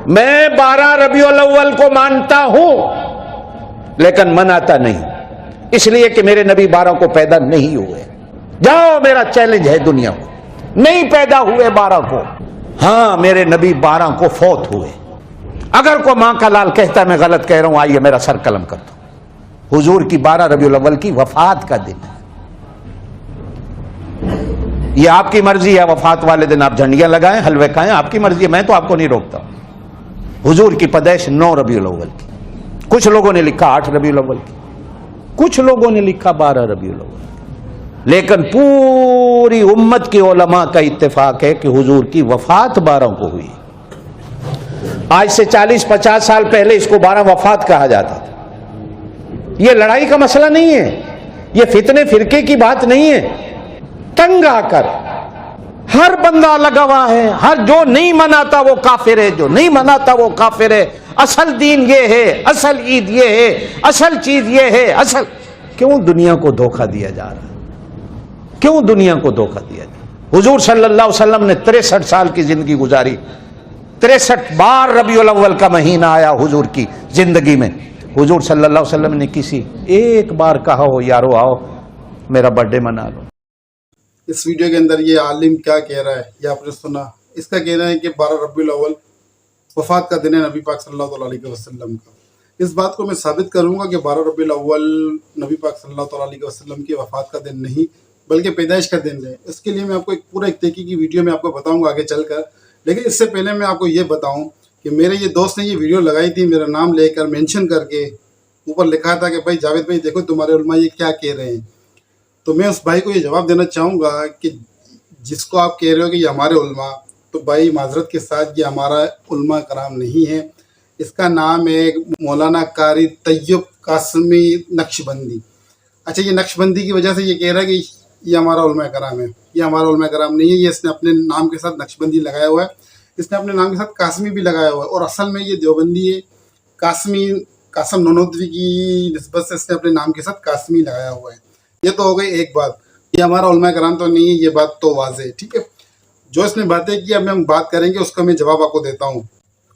میں 12 ربیع الاول کو مانتا ہوں لیکن مناتا نہیں، اس لیے کہ میرے نبی 12 کو پیدا نہیں ہوئے۔ جاؤ، میرا چیلنج ہے دنیا کو، نہیں پیدا ہوئے 12 کو، ہاں میرے نبی 12 کو فوت ہوئے۔ اگر کوئی ماں کا لال کہتا ہے میں غلط کہہ رہا ہوں، آئیے میرا سر قلم کر دو۔ حضور کی 12 ربیع الاول کی وفات کا دن ہے۔ یہ آپ کی مرضی ہے، وفات والے دن آپ جھنڈیاں لگائیں، حلوے کھائیں، آپ کی مرضی ہے، میں تو آپ کو نہیں روکتا۔ حضور کی پیدائش 9 ربیع الاول کی، کچھ لوگوں نے لکھا 8 ربیع الاول کی، کچھ لوگوں نے لکھا 12 ربیع الاول، لیکن پوری امت کے علماء کا اتفاق ہے کہ حضور کی وفات 12 کو ہوئی۔ آج سے 40-50 سال پہلے اس کو 12 وفات کہا جاتا تھا۔ یہ لڑائی کا مسئلہ نہیں ہے، یہ فتنے فرقے کی بات نہیں ہے۔ تنگ آ کر ہر بندہ لگا ہوا ہے، ہر جو نہیں مناتا وہ کافر ہے، جو نہیں مناتا وہ کافر ہے، اصل دین یہ ہے، اصل عید یہ ہے، اصل چیز یہ ہے، اصل۔ کیوں دنیا کو دھوکہ دیا جا رہا ہے؟ کیوں دنیا کو دھوکہ دیا جا رہا ہے؟ حضور صلی اللہ علیہ وسلم نے 63 سال کی زندگی گزاری، 63 بار ربیع الاول کا مہینہ آیا حضور کی زندگی میں۔ حضور صلی اللہ علیہ وسلم نے کسی ایک بار کہا ہو یارو آؤ میرا برتھ ڈے منا لو؟ اس ویڈیو کے اندر یہ عالم کیا کہہ رہا ہے یہ آپ نے سنا۔ اس کا کہنا ہے کہ 12 ربیع الاول وفات کا دن ہے نبی پاک صلی اللہ علیہ وسلم کا۔ اس بات کو میں ثابت کروں گا کہ 12 ربیع الاول نبی پاک صلی اللہ علیہ وسلم کی وفات کا دن نہیں بلکہ پیدائش کا دن ہے۔ اس کے لیے میں آپ کو ایک تحقیقی ویڈیو میں آپ کو بتاؤں گا آگے چل کر، لیکن اس سے پہلے میں آپ کو یہ بتاؤں کہ میرے یہ دوست نے یہ ویڈیو لگائی تھی، میرا نام لے کر مینشن کر کے اوپر لکھا تھا کہ بھائی جاوید بھائی دیکھو تمہارے علماء یہ کیا کہہ رہے ہیں۔ تو میں اس بھائی کو یہ جواب دینا چاہوں گا کہ جس کو آپ کہہ رہے ہو کہ یہ ہمارے علماء، تو بھائی معذرت کے ساتھ یہ ہمارا علماء کرام نہیں ہے۔ اس کا نام ہے مولانا قاری طیب قاسمی نقشبندی۔ اچھا، یہ نقشبندی کی وجہ سے یہ کہہ رہا ہے کہ یہ ہمارا علماء کرام ہے، یہ ہمارا علماء کرام نہیں ہے۔ یہ اس نے اپنے نام کے ساتھ نقشبندی لگایا ہوا ہے، اس نے اپنے نام کے ساتھ قاسمی بھی لگایا ہوا ہے، اور اصل میں یہ دیوبندی ہے۔ قاسم نانوتوی کی نسبت سے اس نے اپنے نام کے ساتھ قاسمی لگایا ہوا ہے۔ یہ تو ہو گئی ایک بات، یہ ہمارا علماء کرام تو نہیں ہے، یہ بات تو واضح ہے، ٹھیک ہے۔ جو اس نے باتیں کی اب ہم بات کریں گے، اس کا میں جواب آپ کو دیتا ہوں۔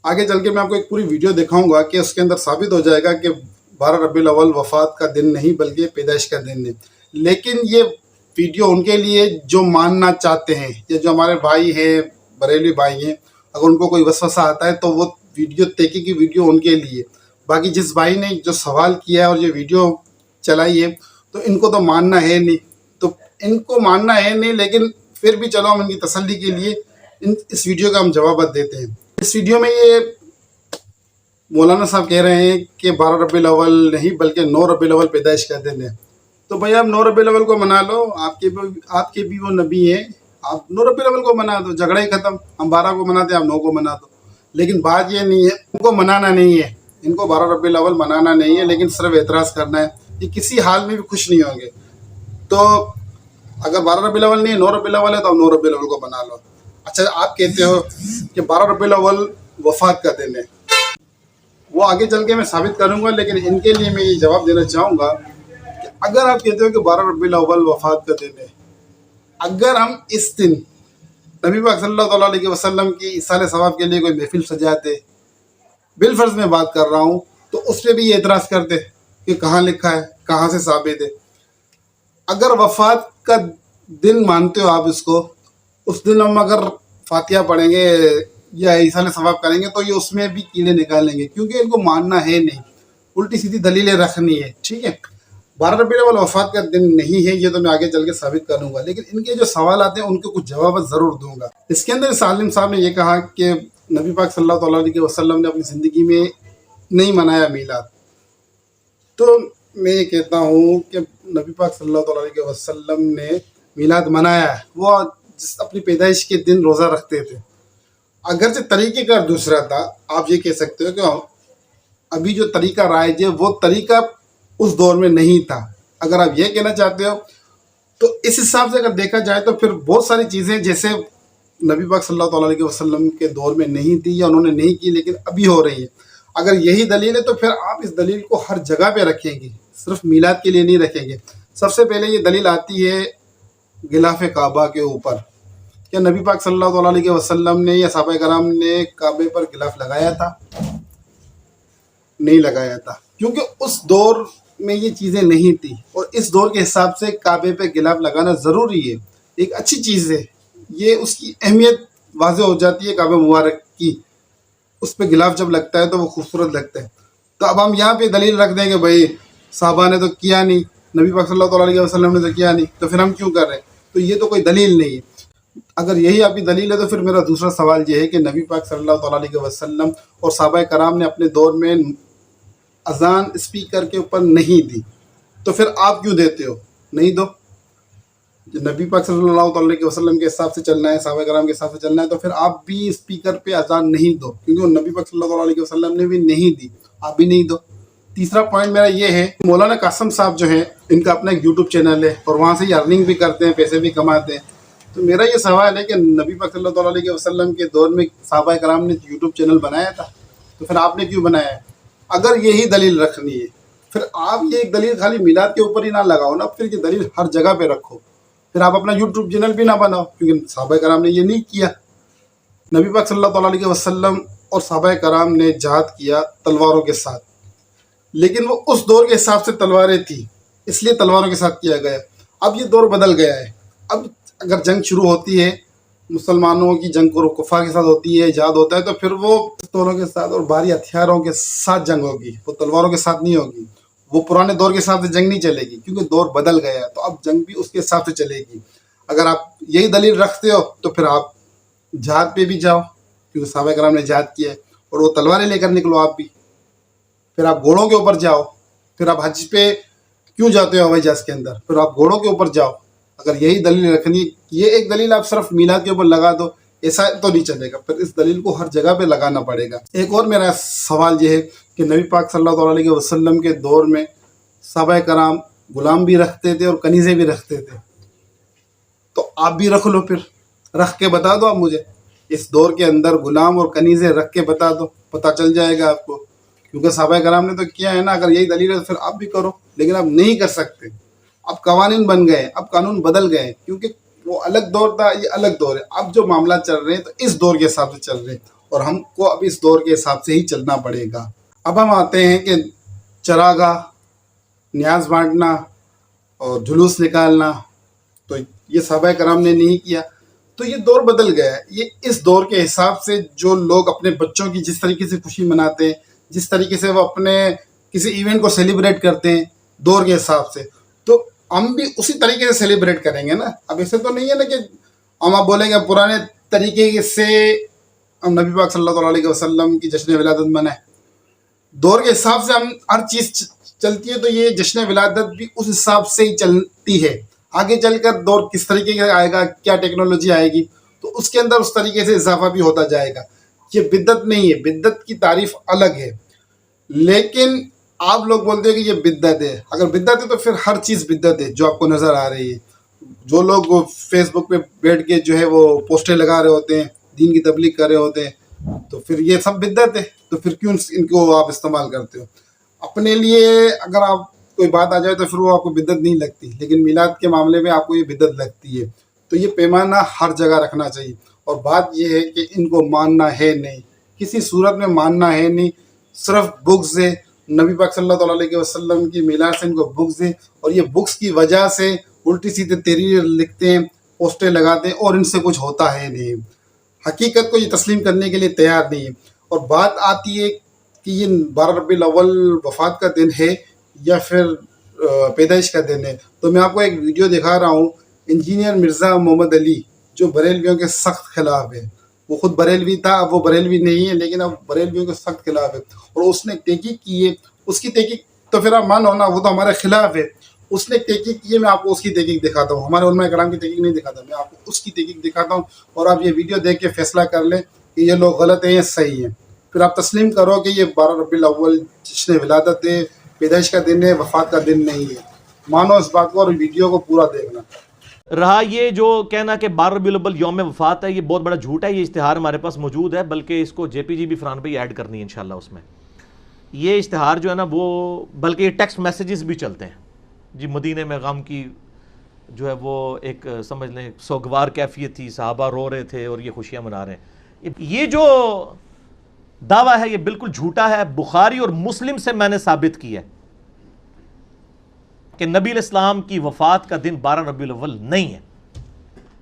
آگے چل کے میں آپ کو ایک پوری ویڈیو دکھاؤں گا کہ اس کے اندر ثابت ہو جائے گا کہ 12 ربیع الاول وفات کا دن نہیں بلکہ پیدائش کا دن ہے۔ لیکن یہ ویڈیو ان کے لیے جو ماننا چاہتے ہیں، یا جو ہمارے بھائی ہیں، بریلوی بھائی ہیں، اگر ان کو کوئی وسوسہ آتا ہے تو وہ ویڈیو تحقیقی ویڈیو ان کے لیے۔ باقی جس بھائی نے جو سوال کیا ہے اور یہ ویڈیو چلائی ہے تو ان کو تو ماننا ہے نہیں، تو ان کو ماننا ہے نہیں، لیکن پھر بھی چلو ہم ان کی تسلی کے لیے اس ویڈیو کا ہم جوابات دیتے ہیں۔ اس ویڈیو میں یہ مولانا صاحب کہہ رہے ہیں کہ 12 ربیع الاول نہیں بلکہ 9 ربیع الاول پیدائش کا دن ہے۔ تو بھائی آپ 9 ربیع الاول کو منا لو، آپ کے بھی وہ نبی ہیں، آپ 9 ربیع الاول کو منا دو، جھگڑا ہی ختم۔ ہم 12 کو مناتے ہیں، آپ 9 کو منا دو۔ لیکن بات یہ نہیں ہے، ان کو منانا نہیں ہے، ان کو 12 ربیع الاول منانا نہیں ہے، لیکن صرف اعتراض کرنا ہے۔ یہ کسی حال میں بھی خوش نہیں ہوں گے۔ تو اگر 12 ربیع الاول نہیں ہے، 9 ربیع الاول ہے، تو آپ 9 ربیع الاول کو بنا لو۔ اچھا، آپ کہتے ہو کہ 12 ربیع الاول وفات کا دن ہے، وہ آگے چل کے میں ثابت کروں گا، لیکن ان کے لیے میں یہ جواب دینا چاہوں گا کہ اگر آپ کہتے ہو کہ 12 ربیع الاول وفات کا دن ہے، اگر ہم اس دن نبی پاک صلی اللہ علیہ وسلم کی ایصال ثواب کے لیے کوئی محفل سجاتے، بالفرض میں بات کر رہا ہوں، تو اس پہ بھی یہ اعتراض کرتے کہ کہاں لکھا ہے، کہاں سے ثابت ہے۔ اگر وفات کا دن مانتے ہو آپ اس کو، اس دن ہم اگر فاتحہ پڑھیں گے یا ایصال ثواب کریں گے تو یہ اس میں بھی کیلیں نکالیں گے، کیونکہ ان کو ماننا ہے نہیں، الٹی سیدھی دلیلیں رکھنی ہے، ٹھیک ہے۔ 12 ربیع الاول وفات کا دن نہیں ہے، یہ تو میں آگے چل کے ثابت کروں گا، لیکن ان کے جو سوالات ہیں ان کے کچھ جوابات ضرور دوں گا۔ اس کے اندر اس عالم صاحب نے یہ کہا کہ نبی پاک صلی اللہ علیہ وسلم نے اپنی زندگی میں نہیں منایا میلاد۔ تو میں یہ کہتا ہوں کہ نبی پاک صلی اللہ علیہ وسلم نے میلاد منایا ہے، وہ اپنی پیدائش کے دن روزہ رکھتے تھے۔ اگرچہ طریقہ کار دوسرا تھا، آپ یہ کہہ سکتے ہو کہ ابھی جو طریقہ رائج ہے وہ طریقہ اس دور میں نہیں تھا، اگر آپ یہ کہنا چاہتے ہو تو اس حساب سے اگر دیکھا جائے تو پھر بہت ساری چیزیں جیسے نبی پاک صلی اللہ علیہ وسلم کے دور میں نہیں تھی یا انہوں نے نہیں کی لیکن ابھی ہو رہی ہے۔ اگر یہی دلیل ہے تو پھر آپ اس دلیل کو ہر جگہ پہ رکھیں گے، صرف میلاد کے لیے نہیں رکھیں گے۔ سب سے پہلے یہ دلیل آتی ہے غلاف کعبہ کے اوپر، کیا نبی پاک صلی اللہ علیہ وسلم نے یا صحابہ کرام نے کعبے پر غلاف لگایا تھا؟ نہیں لگایا تھا، کیونکہ اس دور میں یہ چیزیں نہیں تھیں، اور اس دور کے حساب سے کعبے پہ غلاف لگانا ضروری ہے، ایک اچھی چیز ہے، یہ اس کی اہمیت واضح ہو جاتی ہے کعبہ مبارک کی، اس پہ غلاف جب لگتا ہے تو وہ خوبصورت لگتا ہے۔ تو اب ہم یہاں پہ دلیل رکھ دیں کہ بھائی صحابہ نے تو کیا نہیں، نبی پاک صلی اللہ علیہ وسلم نے تو کیا نہیں، تو پھر ہم کیوں کر رہے ہیں؟ تو یہ تو کوئی دلیل نہیں ہے۔ اگر یہی آپ کی دلیل ہے تو پھر میرا دوسرا سوال یہ ہے کہ نبی پاک صلی اللہ علیہ وسلم اور صحابہ کرام نے اپنے دور میں اذان اسپیکر کے اوپر نہیں دی، تو پھر آپ کیوں دیتے ہو؟ نہیں دو۔ نبی پاک صلی اللہ علیہ وسلم کے حساب سے چلنا ہے، صحابہ کرام کے حساب سے چلنا ہے، تو پھر آپ بھی اسپیکر پہ اذان نہیں دو، کیونکہ نبی پاک صلی اللہ علیہ وسلم نے بھی نہیں دی، آپ بھی نہیں دو۔ تیسرا پوائنٹ میرا یہ ہے، مولانا قاسم صاحب جو ہیں ان کا اپنا ایک یوٹیوب چینل ہے، اور وہاں سے یہ ارننگ بھی کرتے ہیں، پیسے بھی کماتے ہیں۔ تو میرا یہ سوال ہے کہ نبی پاک صلی اللہ علیہ وسلم کے دور میں صحابہ کرام نے یوٹیوب چینل بنایا تھا، تو پھر آپ نے کیوں بنایا ہے؟ اگر یہی دلیل رکھنی ہے، پھر آپ یہ ایک دلیل خالی میلاد کے اوپر ہی نہ لگاؤ نا، پھر یہ دلیل ہر جگہ پہ رکھو، پھر آپ اپنا یوٹیوب چینل بھی نہ بناؤ، کیونکہ صحابہ کرام نے یہ نہیں کیا۔ نبی پاک صلی اللہ علیہ وسلم اور صحابہ کرام نے جہاد کیا تلواروں کے ساتھ، لیکن وہ اس دور کے حساب سے تلواریں تھیں، اس لیے تلواروں کے ساتھ کیا گیا۔ اب یہ دور بدل گیا ہے، اب اگر جنگ شروع ہوتی ہے، مسلمانوں کی جنگ کفار کے ساتھ ہوتی ہے، جہاد ہوتا ہے، تو پھر وہ پستولوں کے ساتھ اور بھاری ہتھیاروں کے ساتھ جنگ ہوگی، وہ تلواروں کے ساتھ نہیں ہوگی، وہ پرانے دور کے حساب سے جنگ نہیں چلے گی، کیونکہ دور بدل گیا ہے، تو اب جنگ بھی اس کے حساب سے چلے گی۔ اگر آپ یہی دلیل رکھتے ہو تو پھر آپ جہاد پہ بھی جاؤ، کیونکہ صحابہ کرام نے جہاد کیا ہے، اور وہ تلواریں لے کر نکلو آپ بھی، پھر آپ گھوڑوں کے اوپر جاؤ، پھر آپ حج پہ کیوں جاتے ہو ہوائی جہاز کے اندر، پھر آپ گھوڑوں کے اوپر جاؤ۔ اگر یہی دلیل رکھنی، یہ ایک دلیل آپ صرف میلاد کے اوپر لگا دو، ایسا تو نہیں چلے گا، پھر اس دلیل کو ہر جگہ پہ لگانا پڑے گا۔ ایک اور میرا سوال یہ ہے کہ نبی پاک صلی اللہ علیہ وسلم کے دور میں صحابہ کرام غلام بھی رکھتے تھے اور کنیزیں بھی رکھتے تھے، تو آپ بھی رکھ لو، پھر رکھ کے بتا دو آپ مجھے، اس دور کے اندر غلام اور کنیزیں رکھ کے بتا دو، پتہ چل جائے گا آپ کو، کیونکہ صحابہ کرام نے تو کیا ہے نا۔ اگر یہی دلیل ہے تو پھر آپ بھی کرو، لیکن آپ نہیں کر سکتے، اب قوانین بن گئے، اب قانون بدل گئے، کیونکہ وہ الگ دور تھا، یہ الگ دور ہے۔ اب جو معاملات چل رہے ہیں تو اس دور کے حساب سے چل رہے ہیں، اور ہم کو اب اس دور کے حساب سے ہی چلنا پڑے گا۔ اب ہم آتے ہیں کہ چراغاہ، نیاز بانٹنا اور جلوس نکالنا، تو یہ صحابہ کرام نے نہیں کیا، تو یہ دور بدل گیا ہے۔ یہ اس دور کے حساب سے جو لوگ اپنے بچوں کی جس طریقے سے خوشی مناتے ہیں، جس طریقے سے وہ اپنے کسی ایونٹ کو سیلیبریٹ کرتے ہیں دور کے حساب سے، تو ہم بھی اسی طریقے سے سیلیبریٹ کریں گے نا۔ اب ایسے تو نہیں ہے نا کہ ہم آپ بولیں گے پرانے طریقے سے ہم نبی پاک صلی اللہ علیہ وسلم کی جشن ولادت منائیں، دور کے حساب سے ہم ہر چیز چلتی ہے، تو یہ جشن ولادت بھی اس حساب سے ہی چلتی ہے۔ آگے چل کر دور کس طریقے کا آئے گا، کیا ٹیکنالوجی آئے گی، تو اس کے اندر اس طریقے سے اضافہ بھی ہوتا جائے گا۔ یہ بدعت نہیں ہے، بدعت کی تعریف الگ ہے، لیکن آپ لوگ بولتے ہیں کہ یہ بدعت ہے۔ اگر بدعت ہے تو پھر ہر چیز بدعت ہے جو آپ کو نظر آ رہی ہے۔ جو لوگ فیس بک پہ بیٹھ کے جو ہے وہ پوسٹیں لگا رہے ہوتے ہیں، دین کی تبلیغ کر رہے ہوتے ہیں، تو پھر یہ سب بدعت ہے، تو پھر کیوں ان کو آپ استعمال کرتے ہو اپنے لیے؟ اگر آپ کوئی بات آ جائے تو پھر وہ آپ کو بدعت نہیں لگتی، لیکن میلاد کے معاملے میں آپ کو یہ بدعت لگتی ہے۔ تو یہ پیمانہ ہر جگہ رکھنا چاہیے، اور بات یہ ہے کہ ان کو ماننا ہے نہیں، کسی صورت میں ماننا ہے نہیں، صرف بغض ہے نبی پاک صلی اللہ علیہ وسلم کی میلاد سے، ان کو بغض ہے، اور یہ بغض کی وجہ سے الٹی سیدھے تحریر لکھتے ہیں، پوسٹیں لگاتے ہیں، اور ان سے کچھ ہوتا ہے نہیں، حقیقت کو یہ تسلیم کرنے کے لیے تیار نہیں ہے۔ اور بات آتی ہے کہ یہ 12 ربیع الاول وفات کا دن ہے یا پھر پیدائش کا دن ہے، تو میں آپ کو ایک ویڈیو دکھا رہا ہوں، انجینئر مرزا محمد علی جو بریلویوں کے سخت خلاف ہے، وہ خود بریلوی تھا، اب وہ بریلوی نہیں ہے، لیکن اب بریلویوں کے سخت خلاف ہے، اور اس نے تحقیق کی ہے۔ اس کی تحقیق تو پھر آپ مانو نا، وہ تو ہمارے خلاف ہے، اس نے تحقیق کی ہے، میں آپ کو اس کی تحقیق دکھاتا ہوں، ہمارے علماء کرام کی تحقیق نہیں دکھاتا، میں آپ کو اس کی تحقیق دکھاتا ہوں، اور آپ یہ ویڈیو دیکھ کے فیصلہ کر لیں کہ یہ لوگ غلط ہیں یا صحیح ہیں، پھر آپ تسلیم کرو کہ یہ 12 ربیع الاول جشن ولادت ہے، پیدائش کا دن ہے، وفات کا دن نہیں ہے، مانو اس بات کو اور ویڈیو کو پورا دیکھنا۔ رہا یہ جو کہنا کہ 12 ربیع الاول یوم وفات ہے، یہ بہت بڑا جھوٹ ہے، یہ اشتہار ہمارے پاس موجود ہے، بلکہ اس کو جے پی جی بھی فرحان پہ ایڈ کرنی ہے انشاءاللہ۔ اس میں یہ اشتہار جو ہے نا وہ، بلکہ یہ ٹیکسٹ میسیجز بھی چلتے ہیں جی، مدینے میں غم کی جو ہے وہ ایک سمجھ لیں سوگوار کیفیت تھی, صحابہ رو رہے تھے اور یہ خوشیاں منا رہے ہیں. یہ جو دعویٰ ہے یہ بالکل جھوٹا ہے. بخاری اور مسلم سے میں نے ثابت کیا ہے کہ نبی علیہ السلام کی وفات کا دن 12 ربیع الاول نہیں ہے.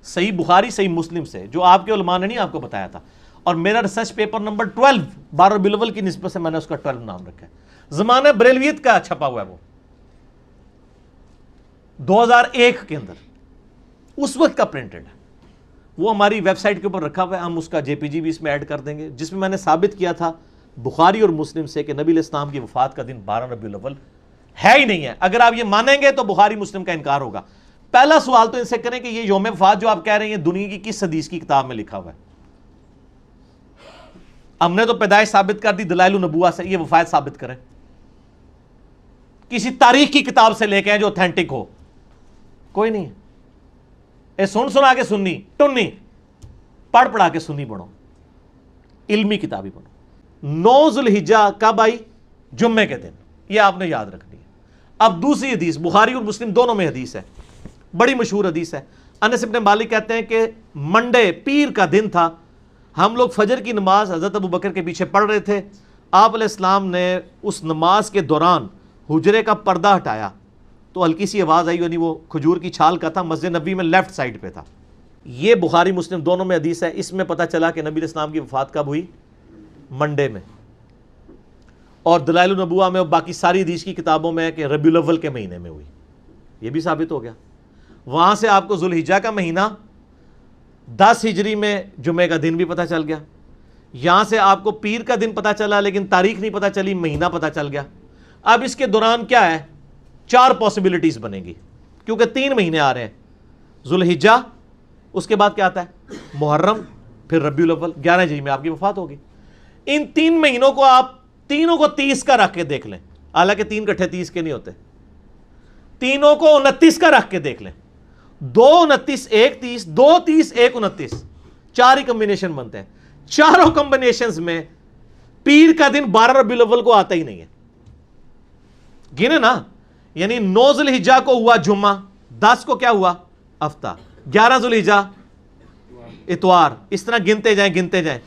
صحیح بخاری صحیح مسلم سے, جو آپ کے علماء نے نہیں آپ کو بتایا تھا. اور میرا ریسرچ پیپر نمبر 12 12 ربیع الاول کی نسبت سے میں نے اس کا 12 نام رکھا ہے. زمانہ بریلویت کا چھپا ہوا ہے, وہ 2001 کے اندر اس وقت کا پرنٹڈ ہے. وہ ہماری ویب سائٹ کے اوپر رکھا ہوا ہے, ہم اس کا جے پی جی بھی اس میں ایڈ کر دیں گے, جس میں میں نے ثابت کیا تھا بخاری اور مسلم سے کہ نبی علیہ السلام کی وفات کا دن 12 ربیع الاول ہے ہی نہیں ہے. اگر آپ یہ مانیں گے تو بخاری مسلم کا انکار ہوگا. پہلا سوال تو ان سے کریں کہ یہ یوم وفات جو آپ کہہ رہے ہیں دنیا کی کس حدیث کی کتاب میں لکھا ہوا ہے؟ ہم نے تو پیدائش ثابت کر دی دلائل النبوہ سے, یہ وفات ثابت کریں کسی تاریخ کی کتاب سے لے کے جو اوتھینٹک ہو. کوئی نہیں ہے. اے سن سنا کے سنی ٹنی, پڑھ پڑھا کے سنی بنو, علمی کتابی بنو. 9 ذوالحجہ کب آئی؟ جمعے کے دن. یہ آپ نے یاد رکھنی ہے. اب دوسری حدیث, بخاری اور مسلم دونوں میں حدیث ہے, بڑی مشہور حدیث ہے. انس بن مالک کہتے ہیں کہ منڈے پیر کا دن تھا, ہم لوگ فجر کی نماز حضرت ابو بکر کے پیچھے پڑھ رہے تھے. آپ علیہ السلام نے اس نماز کے دوران حجرے کا پردہ ہٹایا تو ہلکی سی آواز آئی, یعنی وہ کھجور کی چھال کا تھا, مسجد نبوی میں لیفٹ سائڈ پہ تھا. یہ بخاری مسلم دونوں میں حدیث ہے. اس میں پتہ چلا کہ نبی علیہ السلام کی وفات کب ہوئی؟ منڈے میں. اور دلائل النبوہ میں اور باقی ساری حدیث کی کتابوں میں ہے کہ ربیع الاول کے مہینے میں ہوئی. یہ بھی ثابت ہو گیا. وہاں سے آپ کو ذوالحجہ کا مہینہ 10 ہجری میں جمعے کا دن بھی پتہ چل گیا. یہاں سے آپ کو پیر کا دن پتہ چلا لیکن تاریخ نہیں پتہ چلی, مہینہ پتہ چل گیا. اب اس کے دوران کیا ہے؟ 4 پاسبلٹیز بنیں گی کیونکہ 3 مہینے آ رہے ہیں. ذوالحجہ, اس کے بعد کیا آتا ہے؟ محرم, پھر ربیع الاول. 11 ہجری میں آپ کی وفات ہوگی. ان 3 مہینوں کو آپ تینوں کو 30 کا رکھ کے دیکھ لیں, حالانکہ 3 کٹھے 30 کے نہیں ہوتے, تینوں کو 29 کا رکھ کے دیکھ لیں. 2 29 1 30, 2 30 1 29, 4 ہی کمبینیشن بنتے ہیں. چاروں کمبینیشنز میں پیر کا دن 12 ربیع الاول کو آتا ہی نہیں ہے. گنے نا, یعنی 9 ذوالحجہ کو ہوا جمعہ, 10 کو کیا ہوا؟ ہفتہ, 11 ذوالحجہ اتوار, اس طرح گنتے جائیں.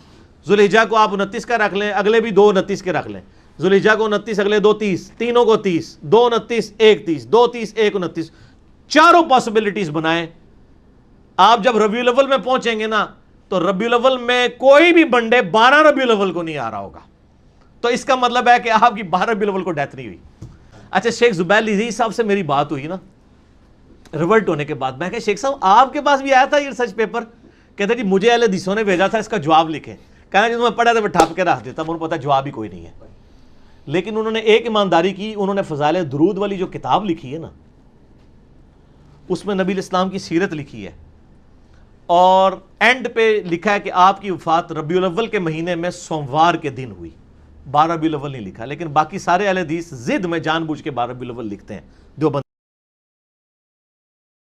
ذوالحجہ کو آپ 29 کا رکھ لیں, اگلے بھی 2 29 کے رکھ لیں. ذوالحجہ کو 29, اگلے 2 30, تینوں کو 30, 2 29 1 30, 2 30 1 29, چاروں پاسبلٹیز بنائیں. آپ جب ربیع الاول میں پہنچیں گے نا تو ربیع الاول میں کوئی بھی بنڈے 12 ربیع الاول کو نہیں آ رہا ہوگا. تو اس کا مطلب ہے کہ آپ کی 12 ربیع الاول کو ڈیتھ نہیں ہوئی. اچھا, شیخ زبیر لذیذ صاحب سے میری بات ہوئی نا ریورٹ ہونے کے بعد, میں کہا شیخ صاحب آپ کے پاس بھی آیا تھا یہ ریسرچ پیپر؟ کہتے جی مجھے اہل حدیثوں نے بھیجا تھا, اس کا جواب لکھیں. کہنا جی میں پڑھا تھا میں ٹھاپ کے رکھ دیتا, مجھے پتا جواب ہی کوئی نہیں ہے. لیکن انہوں نے ایک ایمانداری کی, انہوں نے فضائل درود والی جو کتاب لکھی ہے نا اس میں نبی علیہ السلام کی سیرت لکھی ہے, اور اینڈ پہ لکھا ہے کہ آپ کی وفات ربیع الاول کے مہینے میں سوموار کے دن ہوئی. 12 ربیع الاول نہیں لکھا, لیکن باقی سارے اہل حدیث ضد میں جان بوجھ کے 12 ربیع الاول لکھتے ہیں. دیوبند